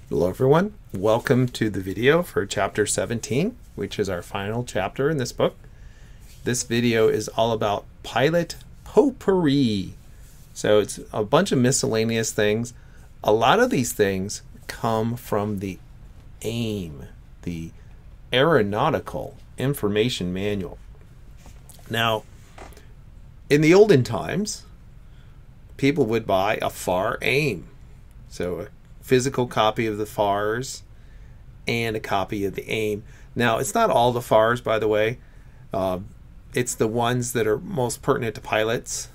Hello everyone, welcome to the video for chapter 17, which is our final chapter in this book. This video is all about pilot potpourri. So it's a bunch of miscellaneous things. A lot of these things come from the AIM, the Aeronautical Information Manual. Now, in the olden times, people would buy a FAR AIM. So a physical copy of the FARs and a copy of the AIM. Now, it's not all the FARs, by the way. It's the ones that are most pertinent to pilots.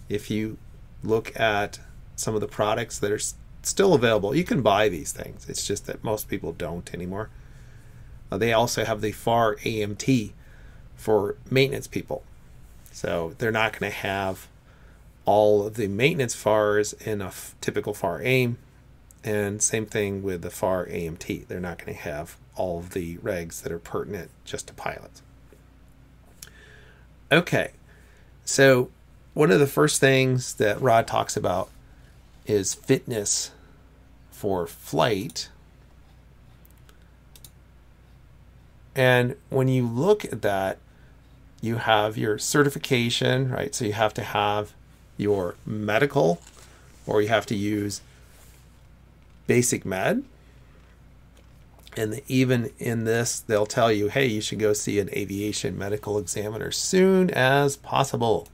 If you look at some of the products that are still available, you can buy these things. It's just that most people don't anymore. They also have the FAR AMT for maintenance people. So they're not going to have all of the maintenance FARs in a typical FAR AIM. And same thing with the FAR AMT. They're not going to have all of the regs that are pertinent just to pilots. Okay, so one of the first things that Rod talks about is fitness for flight. And when you look at that, you have your certification, right? So you have to have your medical, or you have to use basic med. And even in this, they'll tell you, hey, you should go see an aviation medical examiner soon as possible,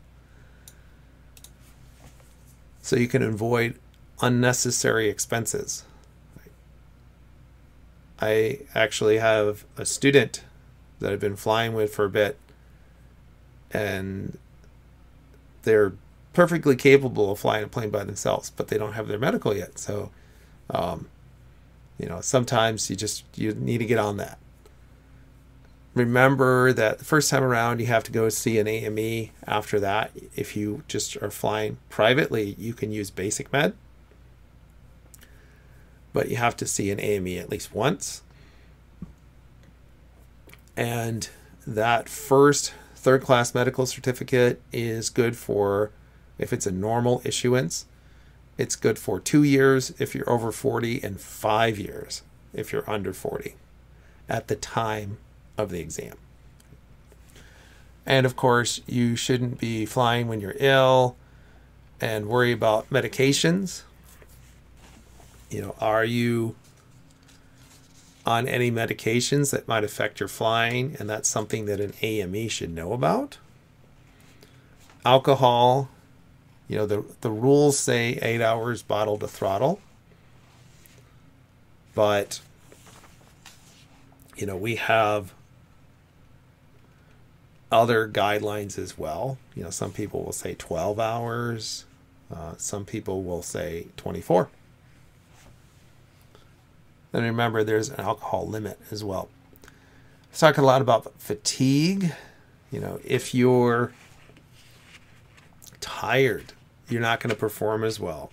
so you can avoid unnecessary expenses. I actually have a student that I've been flying with for a bit, and they're perfectly capable of flying a plane by themselves, but they don't have their medical yet. So sometimes you need to get on that. Remember that the first time around, you have to go see an AME. After that, if you just are flying privately, you can use basic med, but you have to see an AME at least once. And that first third-class medical certificate is good for, if it's a normal issuance, it's good for 2 years if you're over 40 and 5 years if you're under 40 at the time of the exam. And of course, you shouldn't be flying when you're ill and worry about medications. Are you on any medications that might affect your flying? And that's something that an AME should know about. Alcohol. The rules say 8 hours bottle to throttle, but we have other guidelines as well. Some people will say 12 hours, some people will say 24. And remember, there's an alcohol limit as well. Let's talk a lot about fatigue. If you're tired, you're not going to perform as well.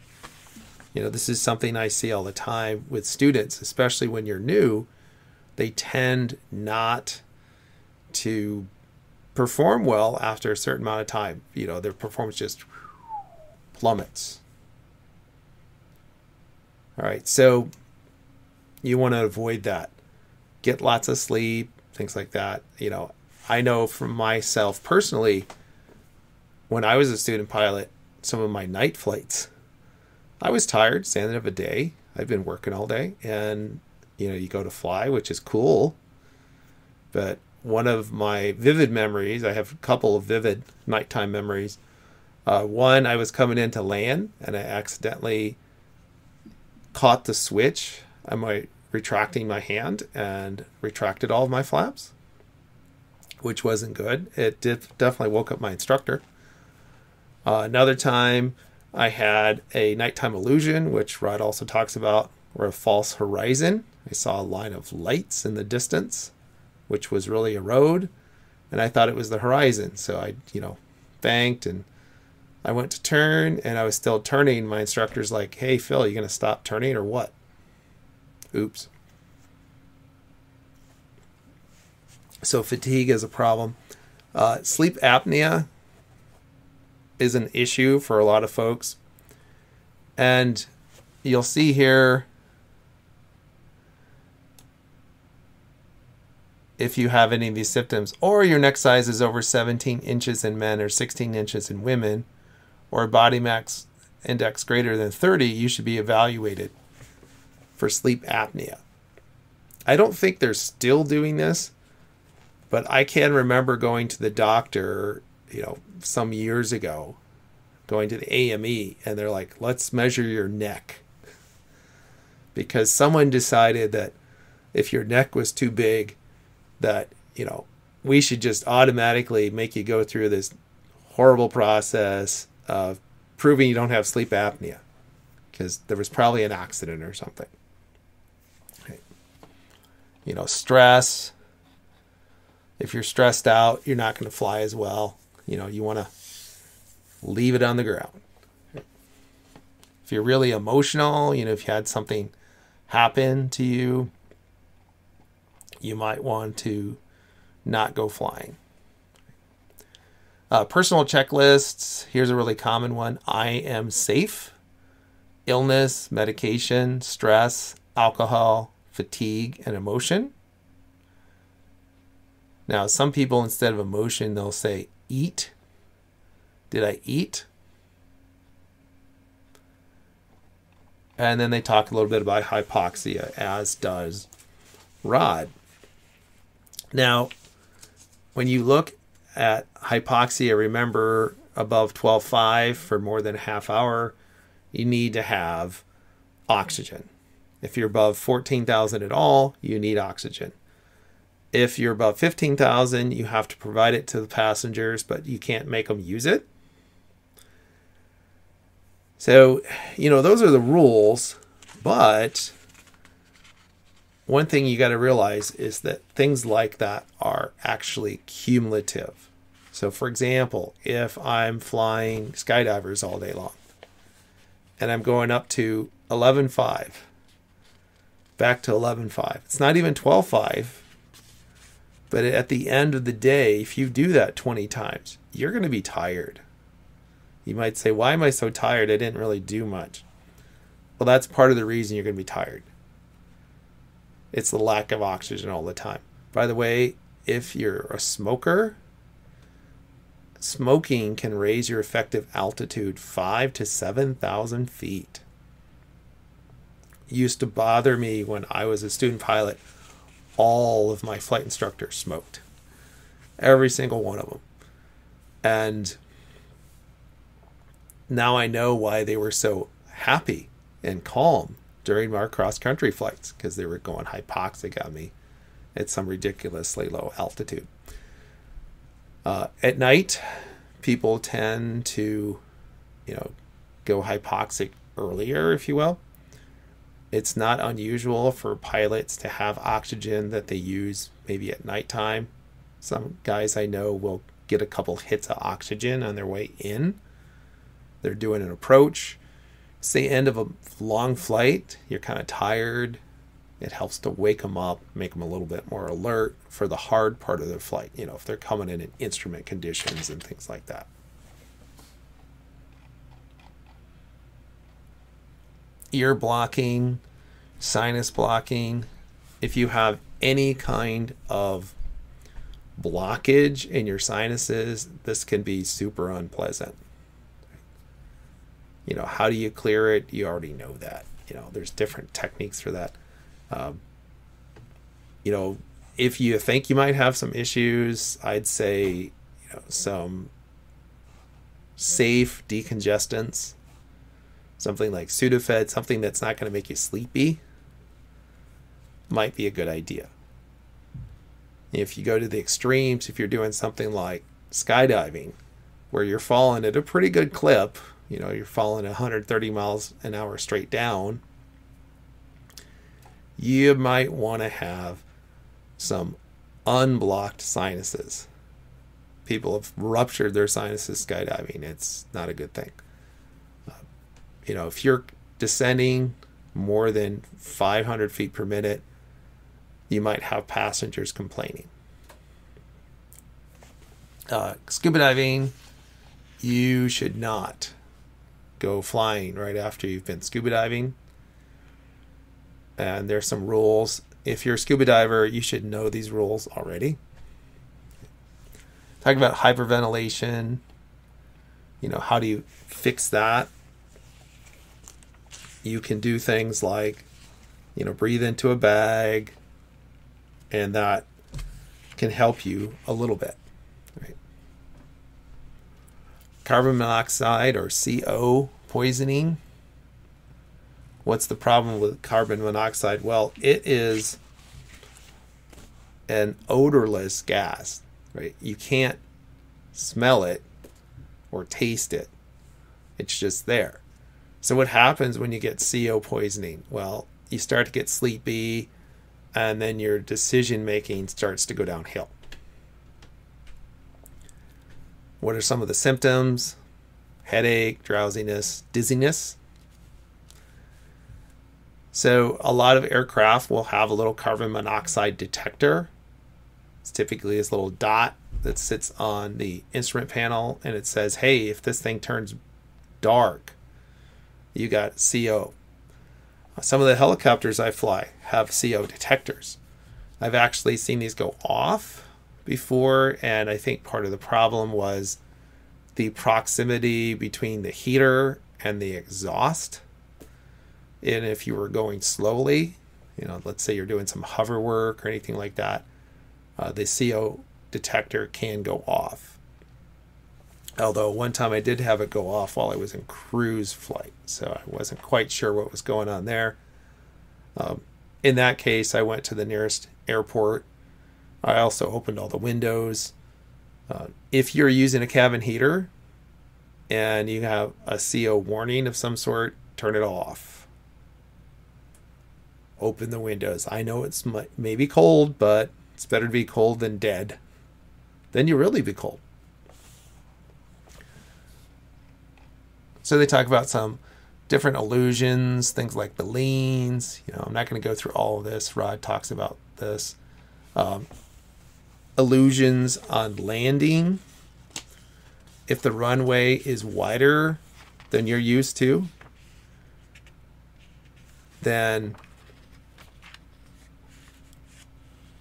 This is something I see all the time with students, especially when you're new. They tend not to perform well after a certain amount of time. Their performance just plummets. All right, so you want to avoid that. Get lots of sleep, things like that. I know from myself personally, when I was a student pilot, some of my night flights, I was tired, it's the end of a day. I've been working all day, and you go to fly, which is cool. But one of my vivid memories, I have a couple of vivid nighttime memories. One, I was coming in to land, and I accidentally caught the switch. I'm retracting my hand and retracted all of my flaps, which wasn't good. It definitely woke up my instructor. Another time, I had a nighttime illusion, which Rod also talks about, or a false horizon. I saw a line of lights in the distance, which was really a road, and I thought it was the horizon. So I, banked, and I went to turn, and I was still turning. My instructor's like, "Hey, Phil, you going to stop turning or what?" Oops. So fatigue is a problem. Sleep apnea is an issue for a lot of folks. And you'll see here if you have any of these symptoms, or your neck size is over 17 inches in men or 16 inches in women, or body mass index greater than 30, you should be evaluated for sleep apnea. I don't think they're still doing this, but I can remember going to the doctor, some years ago, going to the AME, and they're like, let's measure your neck. Because someone decided that if your neck was too big, that, we should just automatically make you go through this horrible process of proving you don't have sleep apnea, because there was probably an accident or something. Okay. Stress. If you're stressed out, you're not going to fly as well. You want to leave it on the ground. If you're really emotional, if you had something happen to you, you might want to not go flying. Personal checklists. Here's a really common one. I am safe. Illness, medication, stress, alcohol, fatigue, and emotion. Now, some people, instead of emotion, they'll say eat. Did I eat? And then they talk a little bit about hypoxia, as does Rod. Now, when you look at hypoxia, remember above 12.5 for more than a half hour, you need to have oxygen. If you're above 14,000 at all, you need oxygen. If you're above 15,000, you have to provide it to the passengers, but you can't make them use it. So, those are the rules, but one thing you got to realize is that things like that are actually cumulative. So, for example, if I'm flying skydivers all day long and I'm going up to 11.5, back to 11.5, it's not even 12.5, but at the end of the day, if you do that 20 times, you're going to be tired. You might say, why am I so tired? I didn't really do much. Well, that's part of the reason you're going to be tired. It's the lack of oxygen all the time. By the way, if you're a smoker, smoking can raise your effective altitude 5,000 to 7,000 feet. It used to bother me when I was a student pilot. All of my flight instructors smoked. Every single one of them. And now I know why they were so happy and calm during our cross-country flights, because they were going hypoxic on me at some ridiculously low altitude. At night, people tend to, go hypoxic earlier, if you will. It's not unusual for pilots to have oxygen that they use maybe at nighttime. Some guys I know will get a couple hits of oxygen on their way in. They're doing an approach. It's the end of a long flight. You're kind of tired. It helps to wake them up, make them a little bit more alert for the hard part of their flight. If they're coming in instrument conditions and things like that. Ear blocking, sinus blocking. If you have any kind of blockage in your sinuses, this can be super unpleasant. How do you clear it? You already know that. There's different techniques for that. If you think you might have some issues, I'd say, some safe decongestants, something like Sudafed, something that's not going to make you sleepy, might be a good idea. If you go to the extremes, if you're doing something like skydiving, where you're falling at a pretty good clip, you're falling 130 miles an hour straight down, you might want to have some unblocked sinuses. People have ruptured their sinuses skydiving. It's not a good thing. If you're descending more than 500 feet per minute, you might have passengers complaining. Scuba diving, you should not go flying right after you've been scuba diving. And there's some rules. if you're a scuba diver, you should know these rules already. Talk about hyperventilation. How do you fix that? You can do things like, breathe into a bag, and that can help you a little bit. Right? Carbon monoxide or CO poisoning. What's the problem with carbon monoxide? Well, it is an odorless gas, right? You can't smell it or taste it. It's just there. So what happens when you get CO poisoning? Well, you start to get sleepy, and then your decision making starts to go downhill. What are some of the symptoms? Headache, drowsiness, dizziness. So a lot of aircraft will have a little carbon monoxide detector. It's typically this little dot that sits on the instrument panel, and it says, hey, if this thing turns dark, you got CO. Some of the helicopters I fly have CO detectors. I've actually seen these go off before, and I think part of the problem was the proximity between the heater and the exhaust. And if you were going slowly, let's say you're doing some hover work or anything like that, the CO detector can go off. Although one time I did have it go off while I was in cruise flight, so I wasn't quite sure what was going on there. In that case, I went to the nearest airport. I also opened all the windows. If you're using a cabin heater and you have a CO warning of some sort, turn it off. Open the windows. I know it's maybe cold, but it's better to be cold than dead. Then you really be cold. So they talk about some different illusions, things like baleens. I'm not going to go through all of this. Rod talks about this. Illusions on landing. If the runway is wider than you're used to, then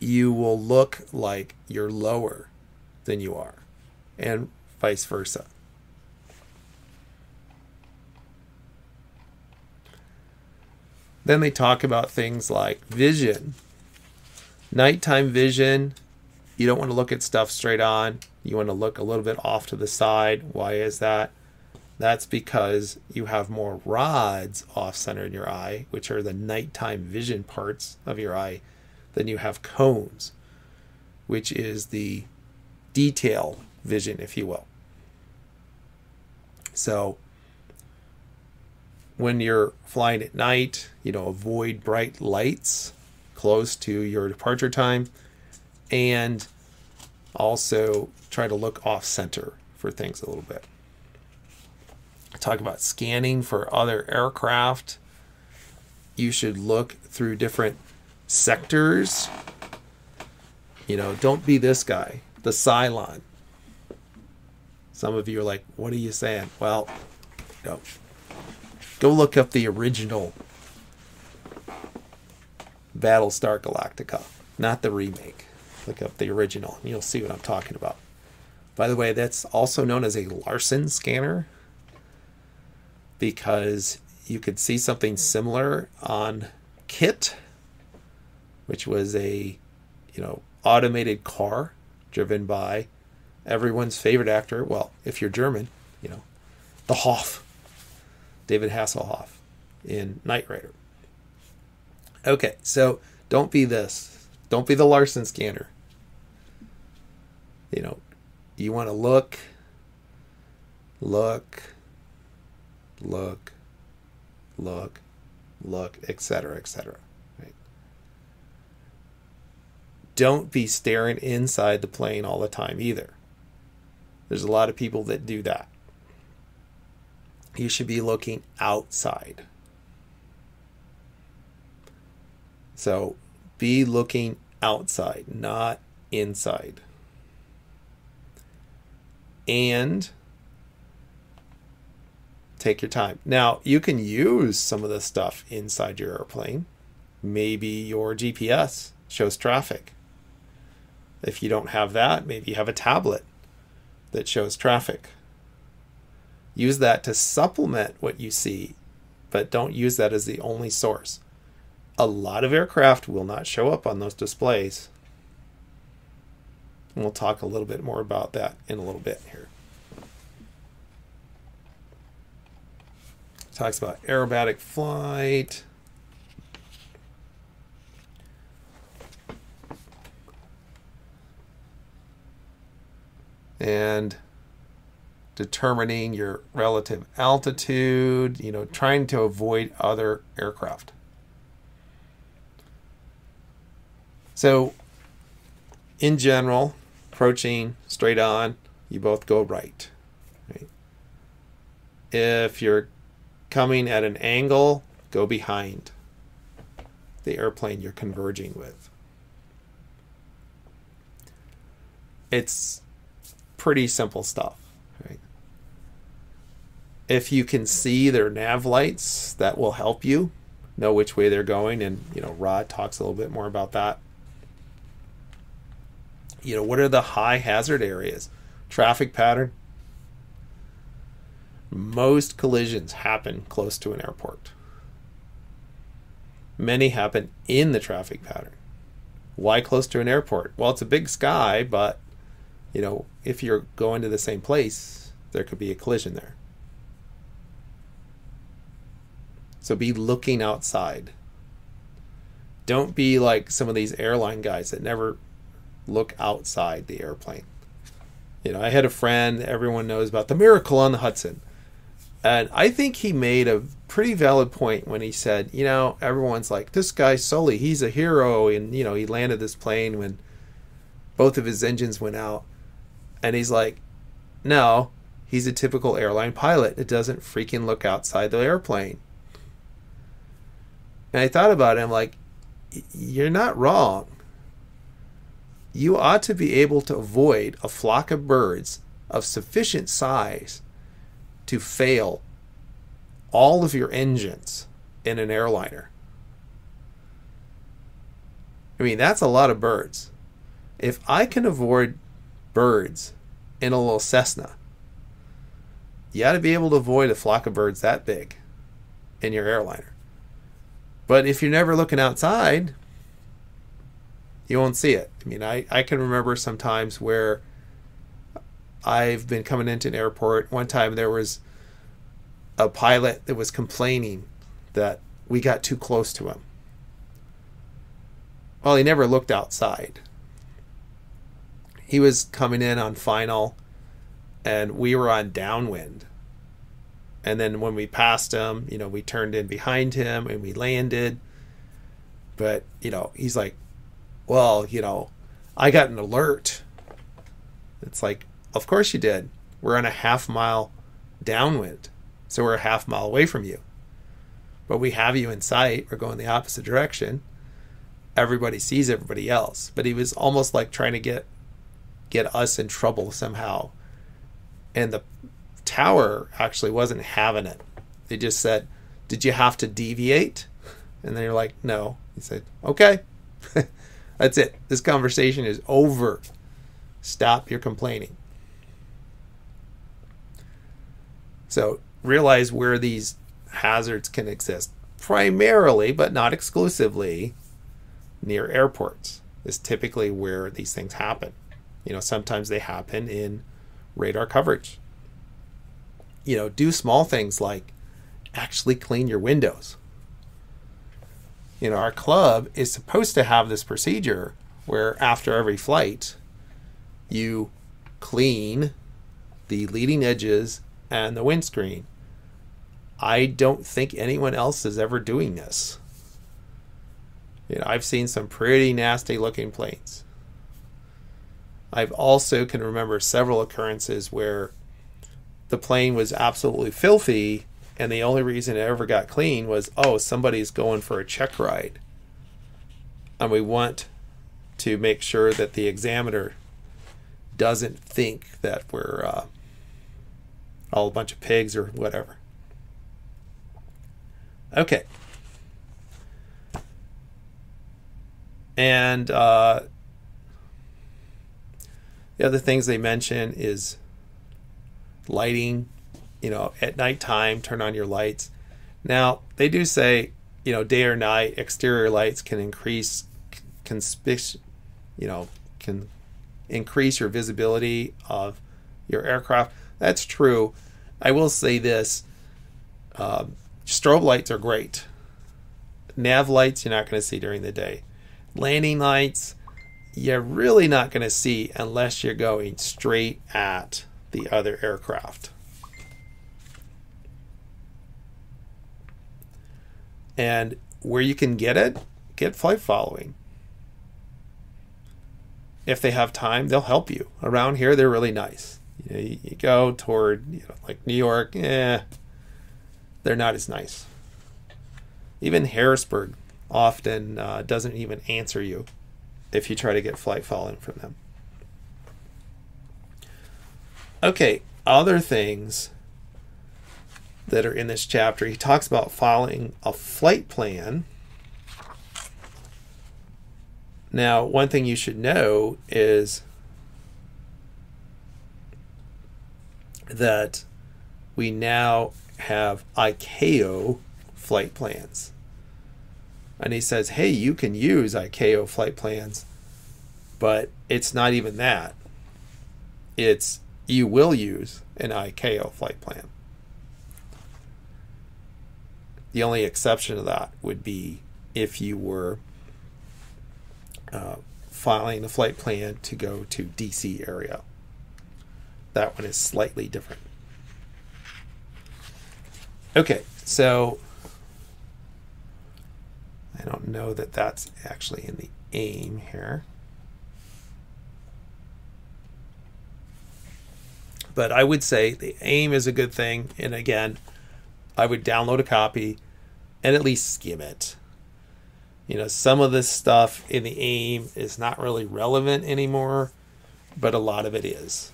you will look like you're lower than you are, and vice versa. Then they talk about things like vision. Nighttime vision, you don't want to look at stuff straight on. You want to look a little bit off to the side. Why is that? That's because you have more rods off-center in your eye, which are the nighttime vision parts of your eye, than you have cones, which is the detail vision, if you will. So when you're flying at night, avoid bright lights close to your departure time, and also try to look off-center for things a little bit. Talk about scanning for other aircraft. You should look through different sectors. Don't be this guy, the Cylon. Some of you are like, what are you saying? Well, go look up the original Battlestar Galactica, not the remake. Look up the original, and you'll see what I'm talking about. By the way, that's also known as a Larson scanner, because you could see something similar on KITT, which was a automated car driven by everyone's favorite actor. Well, if you're German, the Hoff, David Hasselhoff in Knight Rider. Okay, so don't be this. Don't be the Larson scanner. You want to look, etc., etc. Right? Don't be staring inside the plane all the time either. There's a lot of people that do that. You should be looking outside. So be looking outside, not inside. And take your time. Now, you can use some of the stuff inside your airplane. Maybe your GPS shows traffic. If you don't have that, maybe you have a tablet that shows traffic. Use that to supplement what you see, but don't use that as the only source. A lot of aircraft will not show up on those displays. And we'll talk a little bit more about that in a little bit here. Talks about aerobatic flight. And determining your relative altitude, trying to avoid other aircraft. So, in general, approaching straight on, you both go right. If you're coming at an angle, go behind the airplane you're converging with. It's pretty simple stuff. Right? If you can see their nav lights, that will help you know which way they're going. And, Rod talks a little bit more about that. What are the high hazard areas? Traffic pattern. Most collisions happen close to an airport. Many happen in the traffic pattern. Why close to an airport? Well, it's a big sky, but if you're going to the same place, there could be a collision there. So be looking outside. Don't be like some of these airline guys that never look outside the airplane. I had a friend, everyone knows about the Miracle on the Hudson. And I think he made a pretty valid point when he said, everyone's like, this guy Sully, he's a hero. And, he landed this plane when both of his engines went out. And he's like, no, he's a typical airline pilot that doesn't freaking look outside the airplane. And I thought about it, I'm like, you're not wrong. You ought to be able to avoid a flock of birds of sufficient size to fail all of your engines in an airliner. I mean, that's a lot of birds. If I can avoid birds in a little Cessna, you ought to be able to avoid a flock of birds that big in your airliner. But if you're never looking outside, you won't see it. I mean, I can remember sometimes where I've been coming into an airport. One time there was a pilot that was complaining that we got too close to him. Well, he never looked outside. He was coming in on final, and we were on downwind. And then when we passed him, we turned in behind him and we landed. But, he's like, well, I got an alert. It's like, of course you did. We're on a half-mile downwind, so we're a half-mile away from you. But we have you in sight. We're going the opposite direction. Everybody sees everybody else. But he was almost like trying to get us in trouble somehow. And the tower actually wasn't having it. They just said, did you have to deviate? And they're like, no. He said, okay. That's it. This conversation is over. Stop your complaining. So realize where these hazards can exist. Primarily, but not exclusively, near airports is typically where these things happen. Sometimes they happen in radar coverage. Do small things like actually clean your windows. Our club is supposed to have this procedure where after every flight, you clean the leading edges and the windscreen. I don't think anyone else is ever doing this. I've seen some pretty nasty looking planes. I've also can remember several occurrences where the plane was absolutely filthy, and the only reason it ever got clean was, somebody's going for a check ride. And we want to make sure that the examiner doesn't think that we're all a bunch of pigs or whatever. Okay. And the other things they mention is lighting. You know, at nighttime, turn on your lights. Now, they do say, you know, day or night, exterior lights can increase can increase your visibility of your aircraft. That's true. I will say this. Strobe lights are great. Nav lights you're not going to see during the day. Landing lights you're really not going to see unless you're going straight at the other aircraft. And where you can get it, get flight following. If they have time, they'll help you. Around here, they're really nice. You know, you go toward, you know, like New York, they're not as nice. Even Harrisburg often doesn't even answer you if you try to get flight following from them. Okay, other things that are in this chapter. He talks about following a flight plan. Now, one thing you should know is that we now have ICAO flight plans. And he says, hey, you can use ICAO flight plans, but it's not even that. It's you will use an ICAO flight plan. The only exception to that would be if you were filing a flight plan to go to DC area. That one is slightly different. Okay, so I don't know that that's actually in the AIM here. But I would say the AIM is a good thing. And again, I would download a copy and at least skim it. You know, some of this stuff in the AIM is not really relevant anymore, but a lot of it is.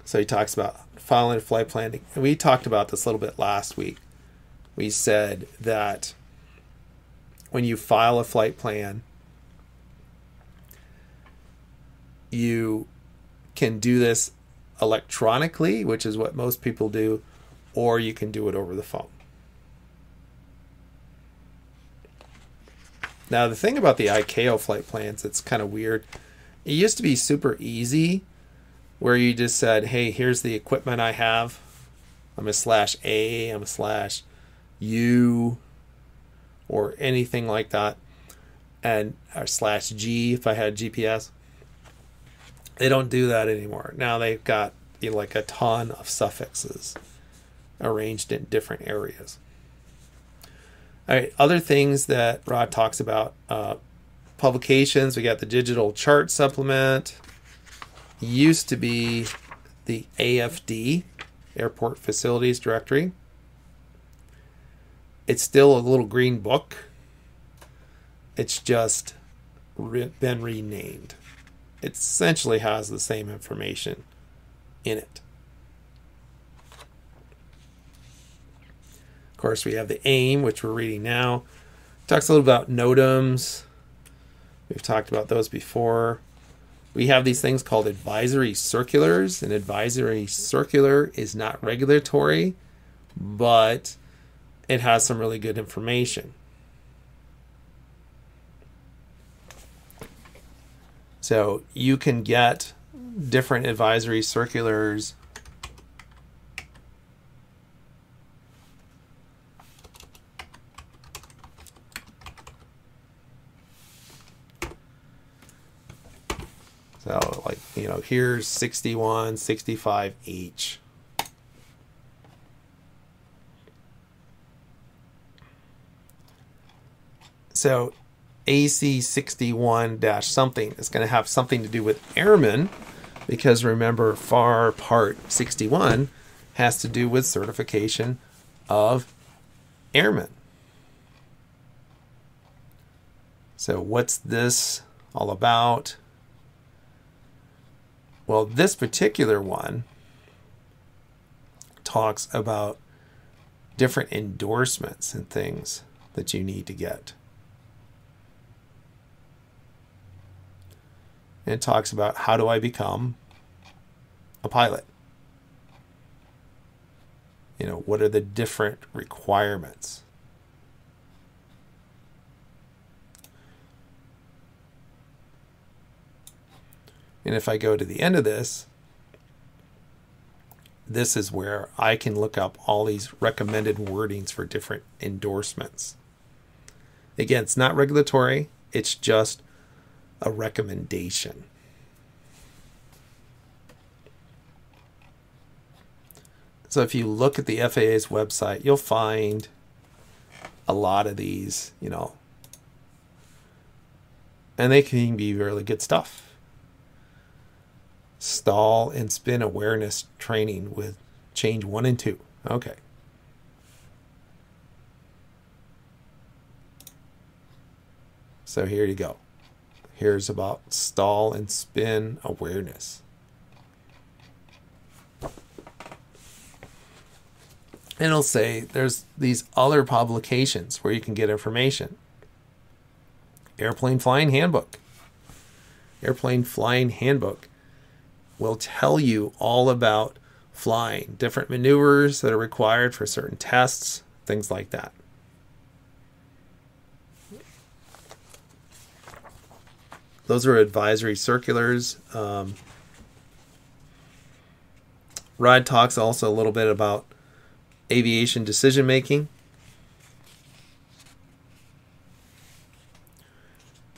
So he talks about filing a flight plan. And we talked about this a little bit last week. We said that when you file a flight plan, you can do this electronically, which is what most people do, or you can do it over the phone. Now, the thing about the ICAO flight plans, it's kind of weird. It used to be super easy, where you just said, hey, here's the equipment I have. I'm a /A, I'm a /U, or anything like that, and or /G if I had GPS. They don't do that anymore. Now they've got, you know, like a ton of suffixes arranged in different areas. All right, other things that Rod talks about, publications. We got the digital chart supplement. Used to be the AFD, Airport Facilities Directory. It's still a little green book. It's just been renamed. It essentially has the same information in it. Of course, we have the AIM, which we're reading now. Talks a little about NOTAMs. We've talked about those before. We have these things called advisory circulars. An advisory circular is not regulatory, but it has some really good information. So you can get different advisory circulars so, like, you know, here's 61, 65H. So AC 61-something is going to have something to do with airmen, because remember, FAR Part 61 has to do with certification of airmen. So what's this all about? Well, this particular one talks about different endorsements and things that you need to get. And it talks about, how do I become a pilot? You know, what are the different requirements? And if I go to the end of this, this is where I can look up all these recommended wordings for different endorsements. Again, it's not regulatory, it's just a recommendation. So if you look at the FAA's website, you'll find a lot of these, you know, and they can be really good stuff. Stall and spin awareness training with change 1 and 2. Okay. So here you go. Here's about stall and spin awareness. And it'll say there's these other publications where you can get information. Airplane Flying Handbook. Airplane Flying Handbook will tell you all about flying, different maneuvers that are required for certain tests, things like that. Those are advisory circulars. Rod talks also a little bit about aviation decision making.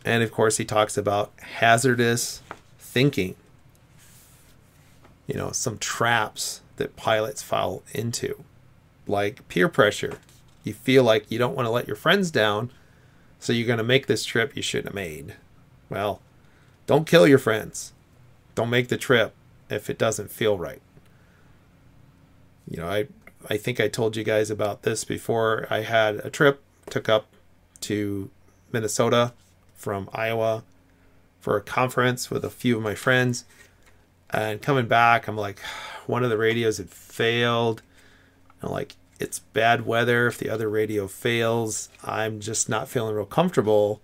And of course, he talks about hazardous thinking. You know, some traps that pilots fall into, like peer pressure. You feel like you don't want to let your friends down, so you're going to make this trip you shouldn't have made. Well, don't kill your friends. Don't make the trip if it doesn't feel right. You know, I think I told you guys about this before. I had a trip, took up to Minnesota from Iowa for a conference with a few of my friends. And coming back, I'm like, one of the radios had failed. I'm like, it's bad weather. If the other radio fails, I'm just not feeling real comfortable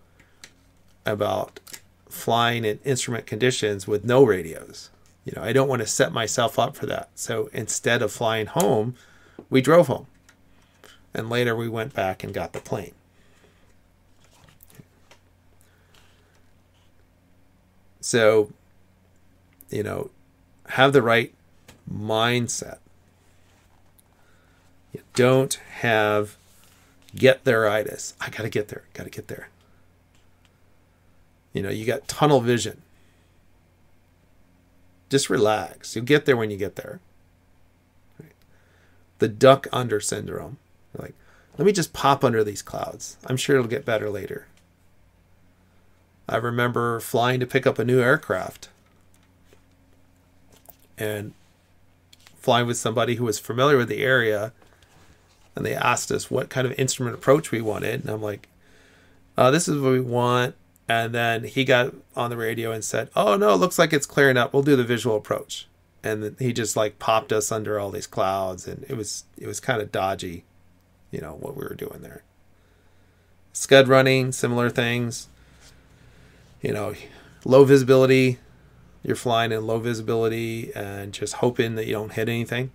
about flying in instrument conditions with no radios. You know, I don't want to set myself up for that. So instead of flying home, we drove home. And later we went back and got the plane. So, you know, have the right mindset. You don't have get there-itis. I got to get there. Got to get there. You know, you got tunnel vision. Just relax. You'll get there when you get there. Right. The duck under syndrome. You're like, let me just pop under these clouds. I'm sure it'll get better later. I remember flying to pick up a new aircraft and flying with somebody who was familiar with the area, and they asked us what kind of instrument approach we wanted, and I'm like, this is what we want. And then he got on the radio and said, oh no, it looks like it's clearing up, we'll do the visual approach. And then he just like popped us under all these clouds, and it was kind of dodgy, you know, what we were doing there. Scud running, similar things. You know, low visibility, you're flying in low visibility and just hoping that you don't hit anything.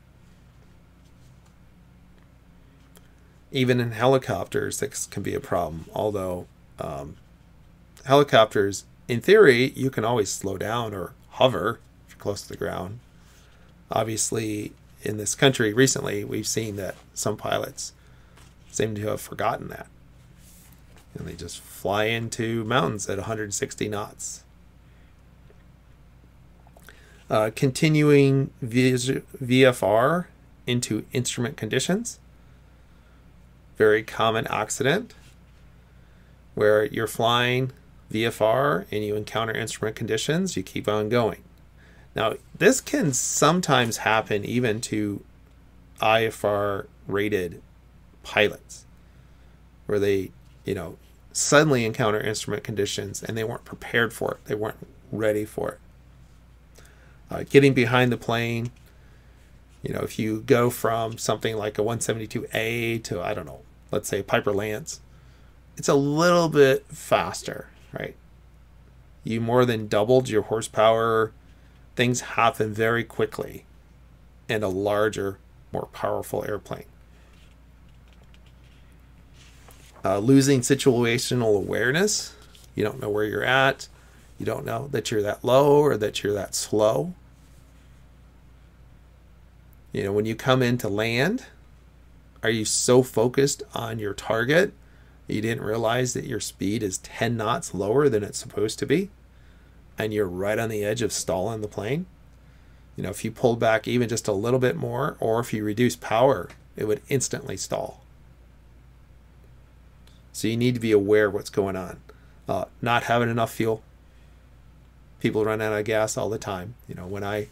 Even in helicopters, this can be a problem. Although helicopters, in theory, you can always slow down or hover if you're close to the ground. Obviously, in this country recently, we've seen that some pilots seem to have forgotten that. And they just fly into mountains at 160 knots. Continuing VFR into instrument conditions. Very common accident where you're flying VFR and you encounter instrument conditions, you keep on going. Now, this can sometimes happen even to IFR rated pilots where they, you know, suddenly encounter instrument conditions and they weren't prepared for it. They weren't ready for it. Getting behind the plane, You know, if you go from something like a 172A to, I don't know, let's say Piper Lance, it's a little bit faster, right? You more than doubled your horsepower. Things happen very quickly in a larger, more powerful airplane. Losing situational awareness. You don't know where you're at. You don't know that you're that low or that you're that slow. You know, when you come into land, are you so focused on your target you didn't realize that your speed is 10 knots lower than it's supposed to be? And you're right on the edge of stalling the plane? You know, if you pulled back even just a little bit more, or if you reduce power, it would instantly stall. So you need to be aware of what's going on. Not having enough fuel. People run out of gas all the time. You know, when I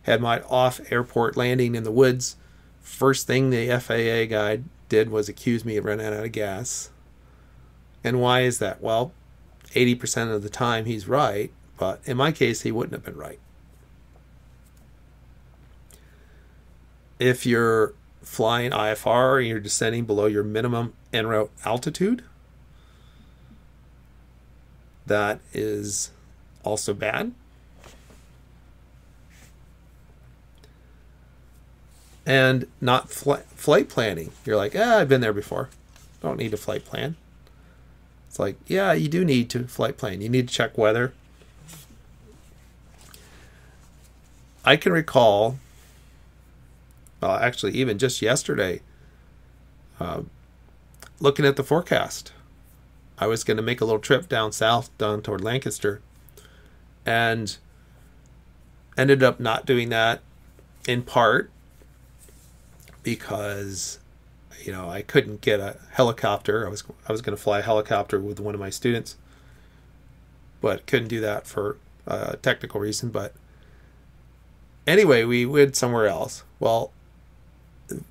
had my off-airport landing in the woods, first thing the FAA guy did was accuse me of running out of gas. And why is that? Well, 80% of the time he's right, but in my case, he wouldn't have been right. If you're flying IFR and you're descending below your minimum en route altitude, that is also bad. And not flight planning. You're like, I've been there before. Don't need a flight plan. It's like, yeah, you do need to flight plan. You need to check weather. I can recall, actually even just yesterday, looking at the forecast. I was going to make a little trip down south, down toward Lancaster, and ended up not doing that, in part because, you know, I couldn't get a helicopter. I was going to fly a helicopter with one of my students, but couldn't do that for a technical reason. But anyway, we went somewhere else. Well,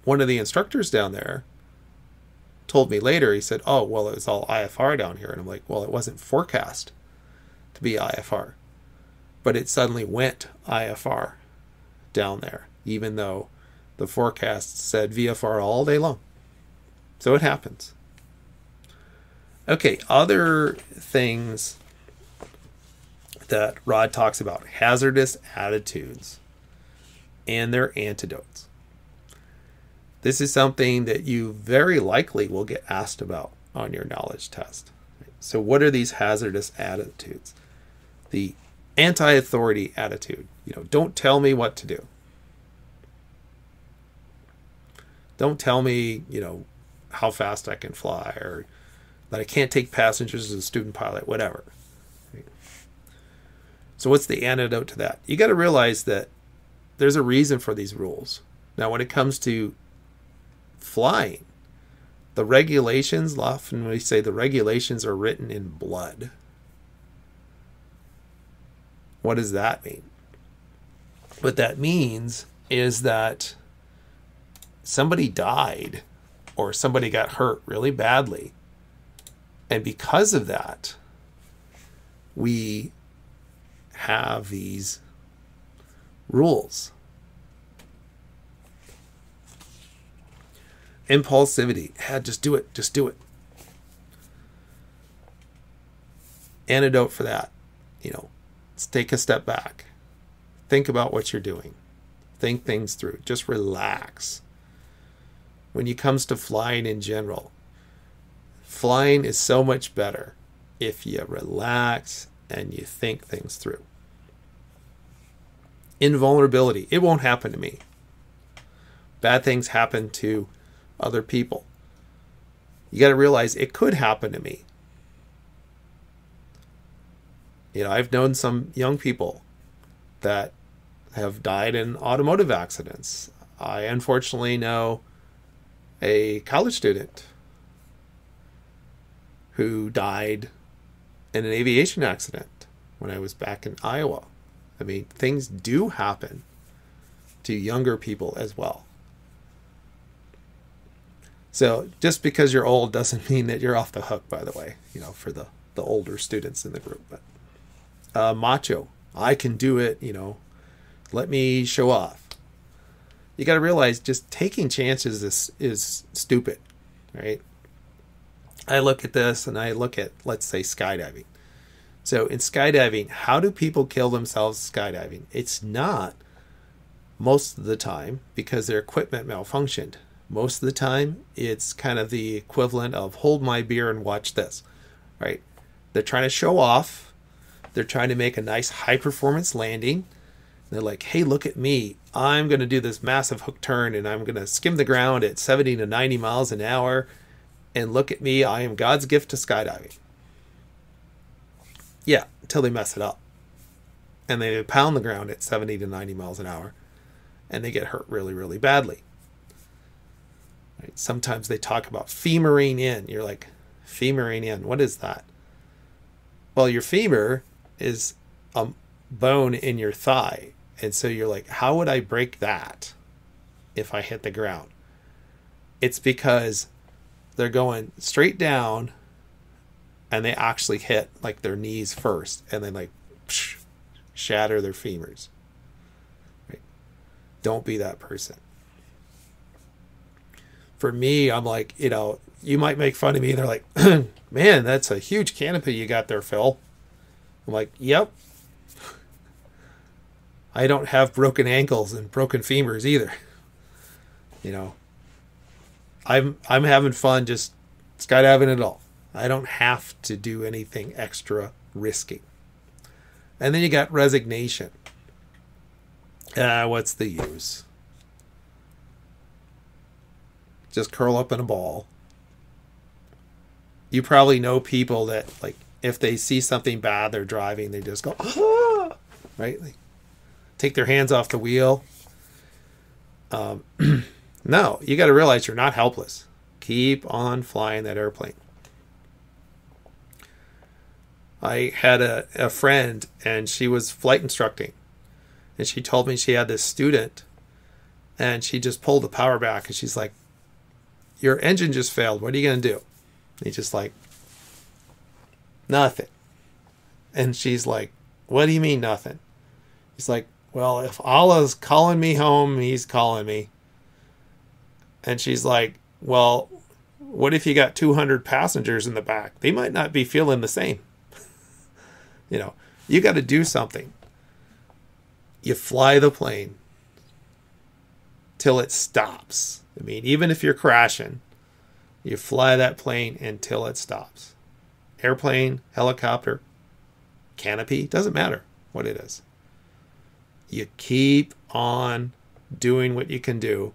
one of the instructors down there told me later, he said, oh, well, it was all IFR down here. And I'm like, well, it wasn't forecast to be IFR. But it suddenly went IFR down there, even though the forecast said VFR all day long. So it happens. Okay, other things that Rod talks about: hazardous attitudes and their antidotes. This is something that you very likely will get asked about on your knowledge test. So what are these hazardous attitudes? The anti-authority attitude. You know, don't tell me what to do. Don't tell me, you know, how fast I can fly, or that I can't take passengers as a student pilot, whatever. So what's the antidote to that? You got to realize that there's a reason for these rules. Now, when it comes to flying, the regulations, often we say the regulations are written in blood. What does that mean? What that means is that somebody died or somebody got hurt really badly, and because of that, we have these rules. Impulsivity. Just do it. Just do it. Antidote for that. You know, let's take a step back. Think about what you're doing. Think things through. Just relax. When it comes to flying in general, flying is so much better if you relax and you think things through. Invulnerability. It won't happen to me. Bad things happen to other people. You got to realize it could happen to me. You know, I've known some young people that have died in automotive accidents. I unfortunately know a college student who died in an aviation accident when I was back in Iowa. I mean, things do happen to younger people as well. So just because you're old doesn't mean that you're off the hook, by the way, you know, for the older students in the group. But macho, I can do it, you know, let me show off. you got to realize just taking chances is stupid, right? I look at this and I look at, let's say, skydiving. So in skydiving, how do people kill themselves skydiving? It's not most of the time because their equipment malfunctioned. Most of the time, it's kind of the equivalent of hold my beer and watch this, right? They're trying to show off. They're trying to make a nice high-performance landing. They're like, hey, look at me. I'm going to do this massive hook turn, and I'm going to skim the ground at 70 to 90 miles an hour. And look at me. I am God's gift to skydiving. Yeah, until they mess it up. And they pound the ground at 70 to 90 miles an hour. And they get hurt really, really badly. Right? Sometimes they talk about femoring in. You're like, femoring in, what is that? Well, your femur is a bone in your thigh. And so you're like, how would I break that if I hit the ground? It's because they're going straight down and they actually hit like their knees first and then like shatter their femurs. Right? Don't be that person. For me, I'm like, you might make fun of me. They're like, man, that's a huge canopy you got there, Phil. I'm like, yep. I don't have broken ankles and broken femurs either. I'm having fun just skydiving it all. I don't have to do anything extra risky. And then you got resignation. What's the use? Just curl up in a ball. You probably know people that, like, if they see something bad, they're driving, they just go, ah! Right? Like, take their hands off the wheel. No, you got to realize you're not helpless. Keep on flying that airplane. I had a friend, and she was flight instructing. And she told me she had this student, and she just pulled the power back, and she's like, your engine just failed. What are you going to do? And he's just like, nothing. And she's like, what do you mean nothing? He's like, well, if Allah's calling me home, he's calling me. And she's like, well, what if you got 200 passengers in the back? They might not be feeling the same. You got to do something. You fly the plane till it stops. I mean, even if you're crashing, you fly that plane until it stops. Airplane, helicopter, canopy, doesn't matter what it is. You keep on doing what you can do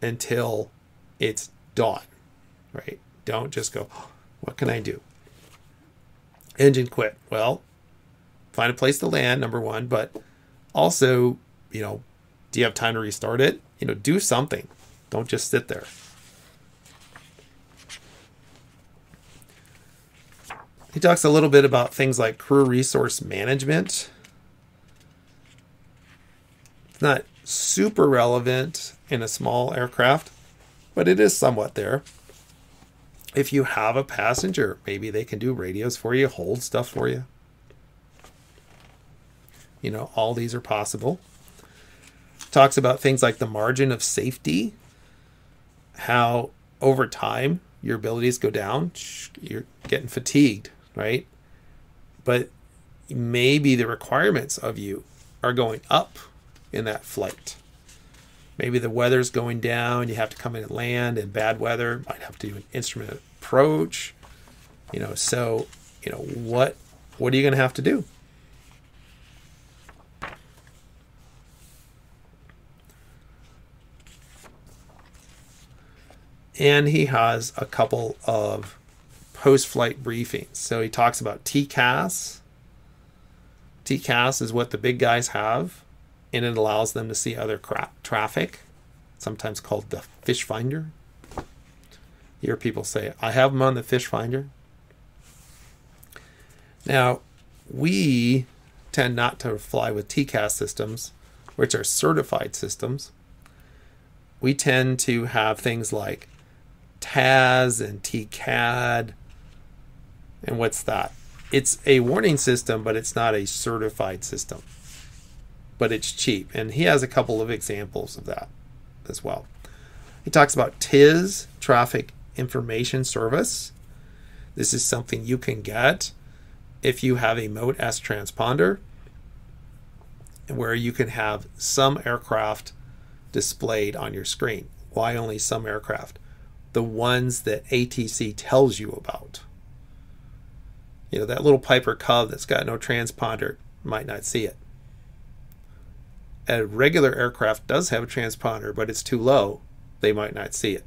until it's done, right? Don't just go, what can I do? Engine quit. Well, find a place to land, number one, but also, do you have time to restart it? Do something. Don't just sit there. He talks a little bit about things like crew resource management. It's not super relevant in a small aircraft, but it is somewhat there. If you have a passenger, maybe they can do radios for you, hold stuff for you. All these are possible. Talks about things like the margin of safety, how over time your abilities go down. You're getting fatigued, right? But maybe the requirements of you are going up in that flight. Maybe the weather's going down, you have to come in and land, and bad weather, might have to do an instrument approach. So, what are you going to have to do? And he has a couple of post-flight briefings. So he talks about TCAS. TCAS is what the big guys have, and it allows them to see other traffic, sometimes called the fish finder. You hear people say, I have them on the fish finder. Now, we tend not to fly with TCAS systems, which are certified systems. We tend to have things like TAS and TCAD. And what's that? It's a warning system, but it's not a certified system. But it's cheap. And he has a couple of examples of that. as well. He talks about TIS, Traffic Information Service. This is something you can get if you have a Mode S transponder, where you can have some aircraft displayed on your screen. Why only some aircraft? The ones that ATC tells you about. You know, that little Piper Cub that's got no transponder might not see it. A regular aircraft does have a transponder, but it's too low. They might not see it.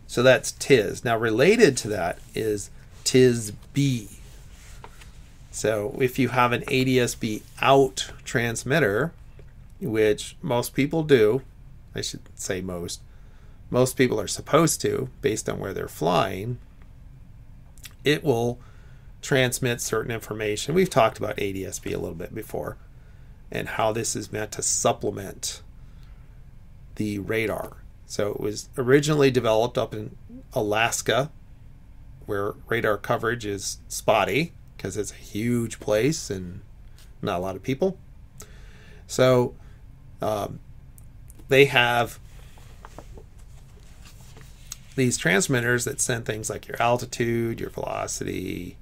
So that's TIS. Now, related to that is TIS-B. So if you have an ADS-B out transmitter, which most people do, I should say most people are supposed to, based on where they're flying, it will transmit certain information. We've talked about ADS-B a little bit before, and how this is meant to supplement the radar. So it was originally developed up in Alaska, where radar coverage is spotty because it's a huge place and not a lot of people. So they have these transmitters that send things like your altitude, your velocity,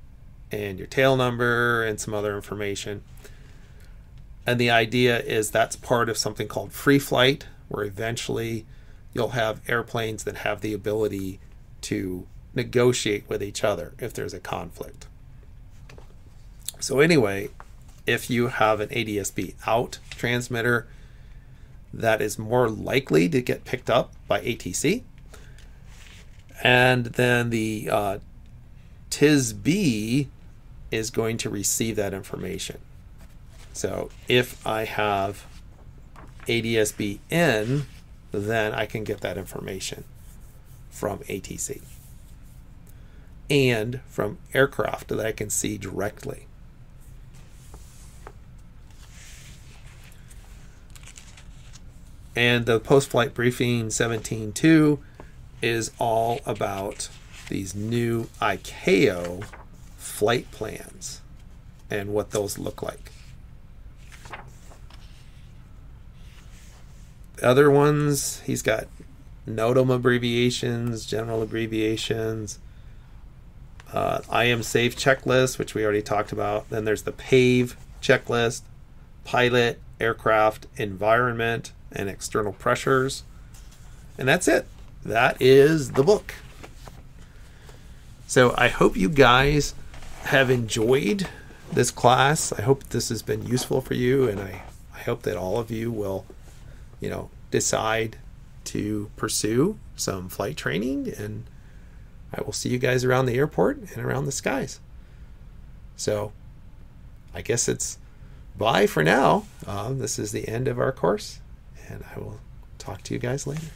and your tail number, and some other information. And the idea is that's part of something called free flight, where eventually you'll have airplanes that have the ability to negotiate with each other if there's a conflict. So anyway, if you have an ADS-B out transmitter, that is more likely to get picked up by ATC. And then the TIS-B is going to receive that information. So if I have ADS-B in, then I can get that information from ATC and from aircraft that I can see directly. And the post-flight briefing 17.2 is all about these new ICAO flight plans and what those look like. The other ones, he's got NOTAM abbreviations, general abbreviations, I am safe checklist, which we already talked about. Then there's the PAVE checklist, pilot, aircraft, environment, and external pressures. And that's it. That is the book. So I hope you guys have enjoyed this class. I hope this has been useful for you, and I hope that all of you will, decide to pursue some flight training, and I will see you guys around the airport and around the skies. So I guess it's bye for now. This is the end of our course, and I will talk to you guys later.